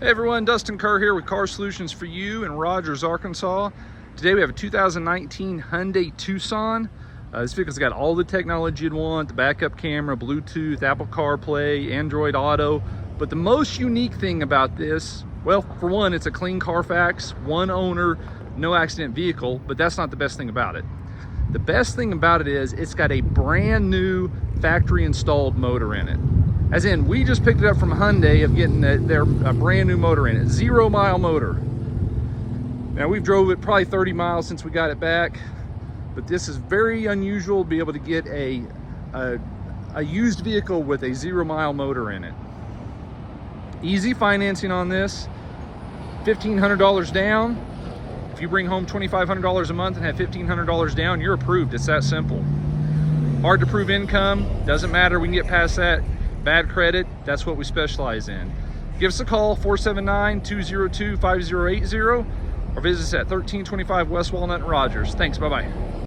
Hey everyone, Dustin Kerr here with Car Solutions for You in Rogers, Arkansas. Today we have a 2019 Hyundai Tucson. This vehicle's got all the technology you'd want, the backup camera, Bluetooth, Apple CarPlay, Android Auto. But the most unique thing about this, well, for one, it's a Clean CarFax, one owner, no accident vehicle, but that's not the best thing about it. The best thing about it is it's got a brand new factory installed motor in it. As in, we just picked it up from Hyundai of getting their brand new motor in it, 0 mile motor. Now we've drove it probably 30 miles since we got it back, but this is very unusual to be able to get a used vehicle with a 0 mile motor in it. Easy financing on this, $1,500 down. If you bring home $2,500 a month and have $1,500 down, you're approved. It's that simple. Hard to prove income, doesn't matter, we can get past that. Bad credit, that's what we specialize in. Give us a call, 479-202-5080, or visit us at 1325 West Walnut in Rogers. Thanks, bye-bye.